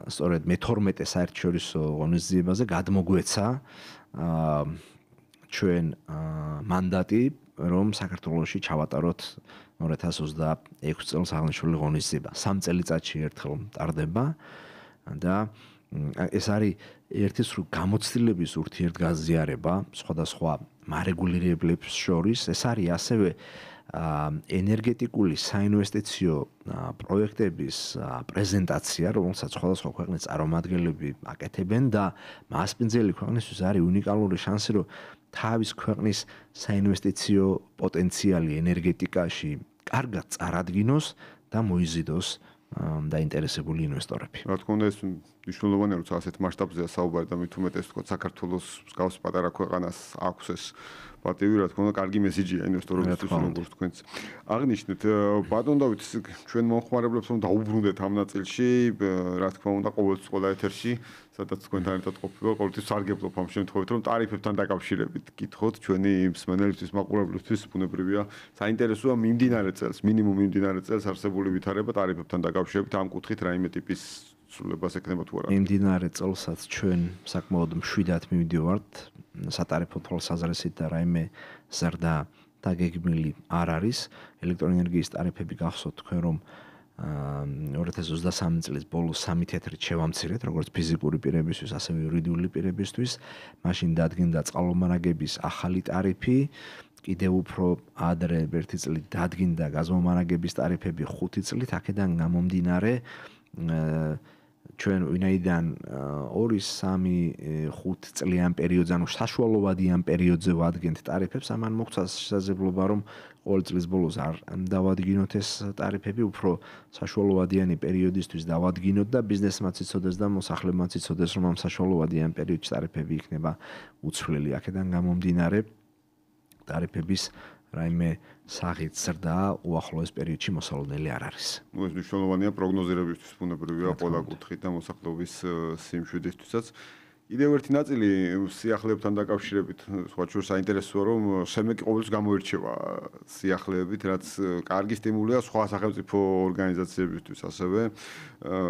სწორედ მე-12 საერთაშორისო ღონისძიებაზე გადმოგვეცა ჩვენ მანდატი, რომ საქართველოში ჩავატაროთ 2026 წელს აღნიშნული ღონისძიება. 3 წელიწადში ერთხელ ტარდება და ეს არის ერთი სრულ გამოცდილების ურთიერთგაზიარება სხვადასხვა მარეგულირებლებს შორის. ეს არის ასევე ენერგეტიკული საინვესტიციო პროექტების პრეზენტაცია, რომელსაც სხვადასხვა ქვეყნის წარმომადგენლები აკეთებენ და მასპინძელი ქვეყნისთვის არის უნიკალური შანსი, რომ თავის ქვეყნის საინვესტიციო პოტენციალი ენერგეტიკაში კარგად წარადგინოს და მოიზიდოს დაინტერესებული ინვესტორები. რა თქმა უნდა, ეს მნიშვნელოვანია, როცა ასეთ მასშტაბზეა საუბარი და მით უმეტეს თქო საქართველოს მსგავს პატარა ქვეყანას აქვს ეს პატივი, რა თქმა უნდა, კარგი მესიჯია ინვესტორებისთვის, როგორც თქვენც აღნიშნეთ. ბატონ დავით, ჩვენ მომხმარებლებს რომ დაუბრუნდეთ ამ ნაწილში, რა თქმა უნდა, ყოველთვის ყველა ეთერში, სადაც თქვენთან ერთად ყოფილი, ყოველთვის სარგებლობ ამ შემთხვევით, რომ ტარიფებთან დაკავშირებით გითხოთ ჩვენი მსმენელებისთვის, მაყურებლისთვის, ბუნებრივია, საინტერესოა მიმდინარე წელს, მინიმუმ მიმდინარე წელს არსებული ვითარება ტარიფებთან დაკავშირებით, ამ კუთხით რაიმე ტიპის სრულებას ექნება თუ არა. მიმდინარე წელსაც ჩვენ საკმაოდ მშვიდად მივდივართ სატარიფო თვალსაზრისით და რაიმე ზრდა დაგეგმილი არ არის. ელექტროენერგიის ტარიფები გახსოვთ თქვენ რომ 2023 წლის ბოლოს 3 თეთრით შევამცირეთ, როგორც ფიზიკური პირებისთვის, ასევე იურიდიული პირებისთვის. მაშინ დადგინდა წყალმომარაგების ახალი ტარიფი, კიდევ უფრო ადრე ერთი წლით დადგინდა გაზმომარაგების ტარიფები 5 წლით, აქედან გამომდინარე ჩვენ ვინაიდან 2-3-5 წლიან პერიოდზე, ანუ საშუალოვადიან პერიოდზე ვადგენთ ტარიფებს, ამან მოგვცა შესაძლებლობა, რომ ყოველ წლის ბოლოს არ დავადგინოთ ეს ტარიფები, უფრო საშუალოვადიანი პერიოდისთვის დავადგინოთ და ბიზნესმაც იცოდეს და მოსახლებმაც იცოდეს, რომ ამ საშუალოვადიან პერიოდში ტარიფები იქნება უცვლელი. აქედან გამომდინარე ტარიფების რაიმე სახით ზრდა უახლოეს პერიოდში მოსალოდნელი არ არის. ეს მნიშვნელოვანია პროგნოზირებისთვის, ბუნებრივია, ყველა კუთხით და მოსახლეობის სიმშვიდისთვისაც. კიდევ ერთი ნაწილი სიახლეებთან დაკავშირებით, სხვა შორის საინტერესოა, რომ შემეკი ყოველთვის გამოირჩევა სიახლეებით, რაც კარგი სტიმულია სხვა სახელმწიფო ორგანიზაციებისთვის, ასევე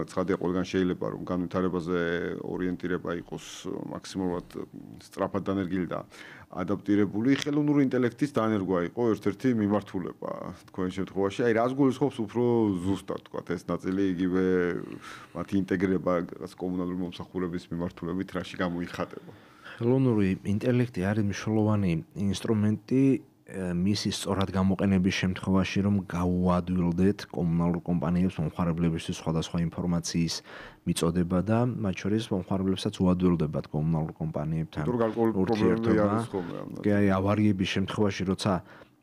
ცხადია, ყველგან შეიძლება რომ განვითარებაზე ორიენტირება იყოს მაქსიმალურად სწრაფად დანერგილი და ადაპტირებული. ხელოვნური ინტელექტის დანერგვა იყო ერთ-ერთი მიმართულება თქვენ შემთხვევაში. აი, რას გულისხმობს უფრო ზუსტად, თქვა ეს ნაწილი, იგივე მათი ინტეგრება კომუნალური მომსახურების მიმართულებით, რაში გამოიხატება? ხელოვნური ინტელექტი არის მნიშვნელოვანი ინსტრუმენტი მისი სწორად გამოყენების შემთხვევაში, რომ გაუადვილდეთ კომუნალურ კომპანიებს მომხმარებლებისთვის სხვადასხვა ინფორმაციის მიწოდება და მათ შორის მომხმარებლებსაც უადვილდებათ კომუნალურ კომპანიებთან ურთიერთობა. აი, ავარიების შემთხვევაში, როცა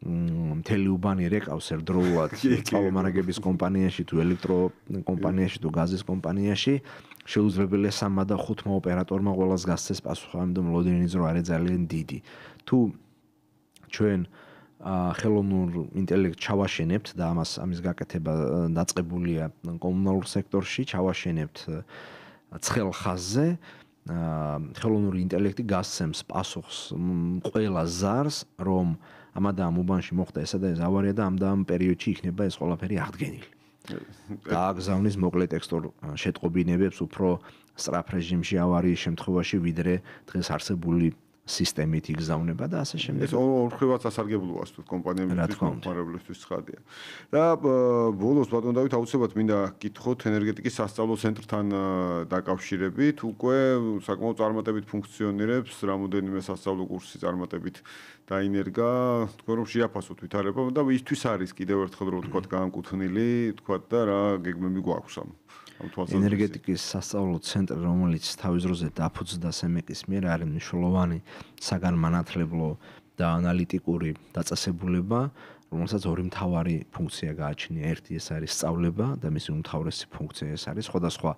მთელი უბანი რეკავს ერთდროულად წყალმომარაგების კომპანიაში თუ ელექტროკომპანიაში თუ გაზის კომპანიაში, შეუძლებელია 3 და 5 ოპერატორმა ყველას გასცეს პასუხი, ამიტომ ლოდინის რო არის ძალიან დიდი. თუ ჩვენ ხელოვნურ ინტელექტს ჩავაშენებთ და ამის გაკეთება დაწყებულია კომუნალურ სექტორში, ჩავაშენებთ ცხელ ხაზზე, ხელოვნური ინტელექტი გასცემს პასუხს ყველა ზარს, რომ ამ და ამ უბანში მოხდა ესა და ეს ავარია და ამ პერიოდში იქნება ეს ყველაფერი აღდგენილი. გააგზავნის მოკლე ტექსტურ შეტყობინებებს უფრო სწრაფ რეჟიმში ავარიის შემთხვევაში, ვიდრე დღეს არსებული სისტემით იგზავნება და ასე შემდეგ. ეს ორხრივაც ასარგებლოა თუთ კომპანიებისთვის, მომხმარებლებისთვის ცხადია. და ბოლოს ბატონ დავით აუცილებლად მინდა გითხოთ ენერგეტიკის სასწავლო ცენტრთან დაკავშირებით, უკვე საკმაოდ წარმატებით ფუნქციონირებს, რამოდენიმე სასწავლო კურსი წარმატებით დაინერგა, თქვენ რომ შეაფასოთ ვითარება და ისთვის არის კიდევ ერთხელ რო ვთქვათ განკუთვნილი, ვთქვათ და რა გეგმები გვაქვს ამ ენერგეტიკის სასწავლო ცენტრი, რომელიც თავის დროზე დაფუძნდა სემეკის მიერ, არის მნიშვნელოვანი საგანმანათლებლო და ანალიტიკური დაწესებულება, რომელსაც ორი მთავარი ფუნქცია გააჩნია. ერთი ეს არის სწავლება და მისი უმთავრესი ფუნქცია ეს არის სხვადასხვა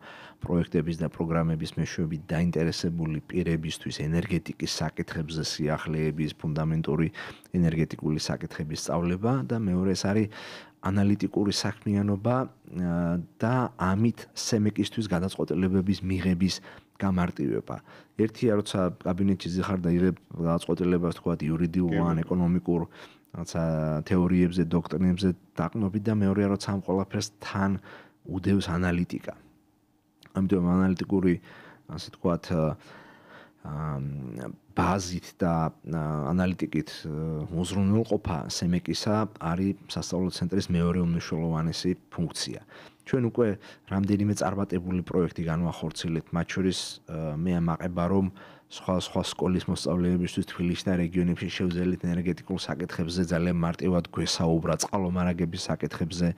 პროექტების და პროგრამების მეშვეობით დაინტერესებული პირებისთვის ენერგეტიკის საკითხებზე სიახლეების, ფუნდამენტური ენერგეტიკული საკითხების სწავლება და მეორე ეს არის ანალიტიკური საქმიანობა და ამით სემეკისთვის გადაწყვეტილებების მიღების გამარტივება. ერთია, როცა კაბინეტში ზიხარ და იღებ გადაწყვეტილებას, თქვა იურიდიულ ან ეკონომიკურ რაცა თეორიებზე, დოქტრინებზე დაყრდნობით და მეორეა, როცა ამ ყველაფერს თან უდევს ანალიტიკა. ამიტომ ანალიტიკური, ასე თქვათ, ბაზით და ანალიტიკით უზრუნველყოფა სემეკისა არის სასწავლო ცენტრის მეორე უმნიშვნელოვანესი ფუნქცია. ჩვენ უკვე რამდენიმე წარმატებული პროექტი განვახორციელებთ, მათ შორის მე ამაყება რომ სხვა სკოლის მოსწავლეებისთვის თბილისში და რეგიონებში შევძელით ენერგეტიკულ საკითხებზე ძალიან მარტივად გვესაუბრა, წყალომარაგების საკითხებზე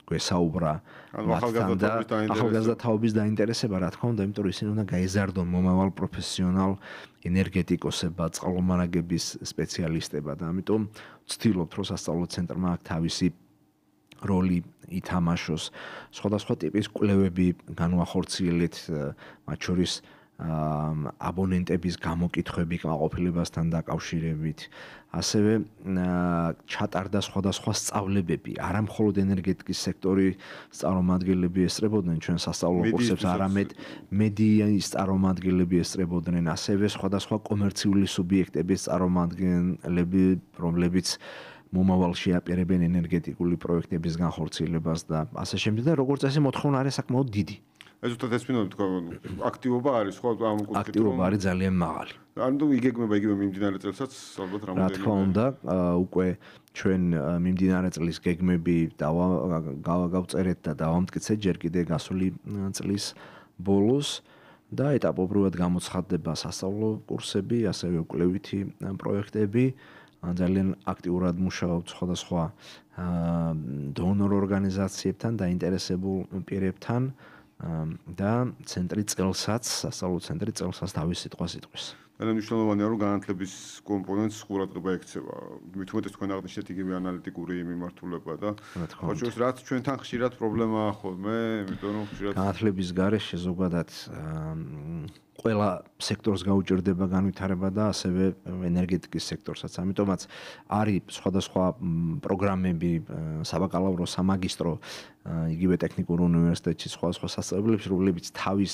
გვესაუბრა მათთან და ახალგაზრდა თაობის დაინტერესება, რა თქმა უნდა, იმიტომ რომ ისინი უნდა გაეზარდონ მომავალ პროფესიონალ ენერგეტიკოსებად, წყალომარაგების სპეციალისტებად და ამიტომ ვცდილობთ, რომ სასწავლო ცენტრმა აქ თავისი როლი ითამაშოს. სხვადასხვა ტიპის კვლევები განვახორციელეთ, მათ შორის აბონენტების გამოკითხვები კმაყოფილებასთან დაკავშირებით, ასევე ჩატარდა სხვადასხვა სწავლებები, არა მხოლოდ ენერგეტიკის სექტორის წარმომადგენლები ესწრებოდნენ ჩვენ სასწავლო კურსებს, არამედ მედიის წარმომადგენლები ესწრებოდნენ, ასევე სხვადასხვა კომერციული სუბიექტების წარმომადგენლები, რომლებიც მომავალში აპირებენ ენერგეტიკული პროექტების განხორციელებას და ასე შემდეგ და როგორც წესი მოთხოვნა არის საკმაოდ დიდი. ეს უბრალოდ ესმინო თქვა აქტივობა არის ხო ამ კუთხით აქტივობა არის ძალიან მაღალი. ანუ იგეგმება იგივე მიმდინარე წელსაც ალბათ რა თქმა უნდა, უკვე ჩვენ მიმდინარე წლის გეგმები გავწერეთ და დავამტკიცეთ ჯერ კიდე გასული წლის ბოლოს და ეტაპობრივად გამოცხადდება სასწავლო კურსები, ასევე კვლევითი პროექტები. ძალიან აქტიურად მუშაობთ სხვადასხვა დონორ ორგანიზაციებთან, დაინტერესებულ პირებთან და ცენტრი წელსაც, სასწავლო ცენტრი წელსაც თავის სიტყვას იტყვის. ძალიან მნიშვნელოვანია, რომ განათლების კომპონენტს ყურადღება ექცევა. მithumetes თქვენ აღნიშნეთ იგივე ანალიტიკური მიმართულება და ხო შორის რაც ჩვენთან ხშირად პრობლემაა ხოლმე, იმიტომ რომ ხშირად განათლების გარეშე ზოგადად ყველა სექტორს გაუჭირდება განვითარება და ასევე ენერგეტიკის სექტორსაც. ამიტომაც არის სხვადასხვა პროგრამები, საბაკალავრო, სამაგისტრო, იგივე ტექნიკურ უნივერსიტეტში სხვადასხვა სასწავლებლებში, რომლებიც თავის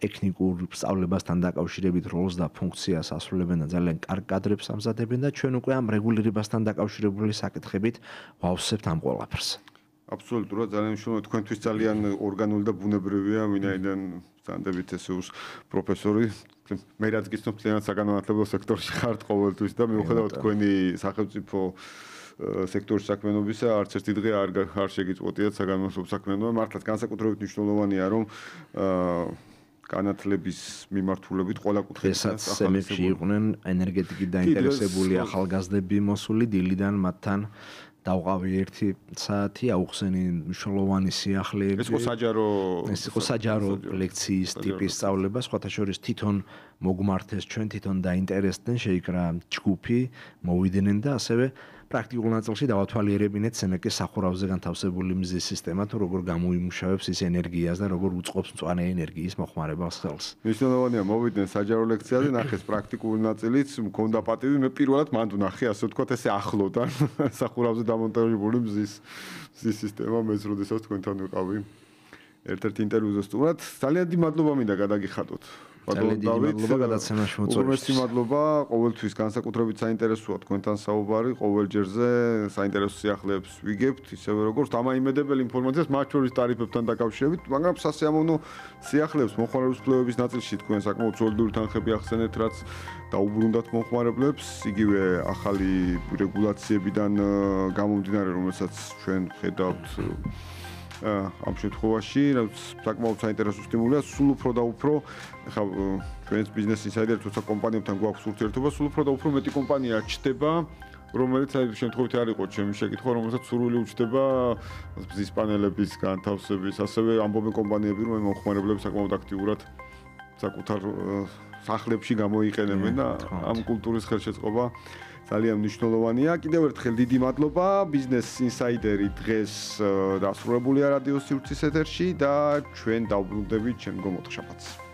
ტექნიკურ სწავლებასთან დაკავშირებით როლს და ფუნქციას ასრულებენ და ძალიან კარგ კადრებს ამზადებენ და ჩვენ უკვე ამ რეგულირებასთან დაკავშირებული საკითხებით ვავსებთ ამ ყველაფერს. აბსოლუტურად ძალიან მნიშვნელოვანია, თქვენთვის ძალიან ორგანული და ბუნებრივია, ვინაიდან ზანდებით ესეუს პროფესორი, მე რაც გიცნობ ძალიან საგანმანათლებლო სექტორში ხართ ყოველთვის და მიუხედავად თქვენი სახელმწიფო სექტორის საქმიანობისა, არც ერთი დღე არ შეგიწყვეტიათ საგანმანათლებლო საქმიანობა, მართლაც განსაკუთრებით მნიშვნელოვანია, რომ განათლების მიმართულებით ყველა კუთხით SEM-ში იყვნენ ენერგეტიკით დაინტერესებული ახალგაზრდები მოსული დილიდან მათთან დავყავი 1 საათი, აუხსენი მნიშვნელოვანი სიახლეები. ეს იყო საჯარო ლექციის ტიპის სწავლება, სხვათა შორის თვითონ მოგმართეს ჩვენ, თვითონ დაინტერესდნენ, შეიკრა ჯგუფი, მოვიდნენ და ასევე პრაქტიკულ ნაწილში დავათვალიერებინეთ სემეკის სახურავზე განთავსებული მზის სისტემა, თუ როგორ გამოიმუშავებს ის ენერგიას და როგორ უწყობს მწვანე ენერგიის მოხმარებას ხელს. მნიშვნელოვანია მოვიდნენ საჯარო ლექციაზე, ნახეს პრაქტიკული ნაწილიც, მქონდა პატივი, მე პირველად მანდ ვნახე, ასე ვთქვათ, ესე ახლოდან სახურავზე დამონტაჟებული მზის სისტემა, მეც როდესაც თქვენთან ვიყავი ერთ-ერთ ინტერვიუზე სტუმრად. ძალიან დიდი მადლობა მინდა გადაგიხადოთ. ძალიან დიდი მადლობა გადაცემაში მოწვევისთვის. უღრმესი მადლობა, ყოველთვის განსაკუთრებით საინტერესოა თქვენთან საუბარი, ყოველ ჯერზე საინტერესო სიახლეებს ვიგებთ, ისევე როგორც დამაიმედებელი ინფორმაციას მათ შორის ტარიფებთან დაკავშირებით, მაგრამ სასიამოვნო სიახლეებს მომხმარებლის კვლევების ნაწილში თქვენ საკმაოდ სოლიდური თანხები ახსენეთ, რაც დაუბრუნდათ მომხმარებლებს, იგივე ახალი რეგულაციებიდან გამომდინარე, რომელსაც ჩვენ ხედავთ ამ შემთხვევაში, რაც საკმაოდ საინტერესო სტიმულია, სულ უფრო და უფრო, ხა ჩვენს ბიზნეს ინსაიდერ თუცა კომპანიებთან გვაქვს ურთიერთობა, სულ უფრო და უფრო მეტი კომპანია ჩდება, რომელიც აი შემთხვევით არ იყო ჩემი შეკითხვა, რომელსაც სურვილი უჩნდება მზის პანელების განთავსების, ასევე ამბობენ კომპანიები, რომ მომხმარებლები საკმაოდ აქტიურად საკუთარ სახლებში გამოიყენებენ და ამ კულტურის ხელშეწყობა ძალიან მნიშვნელოვანია. კიდევ ერთხელ დიდი მადლობა. ბიზნეს ინსაიდერი დღეს დასრულებულია რადიო სივრცის ეთერში და ჩვენ დავბრუნდებით შემდგომ ოთხშაბათს.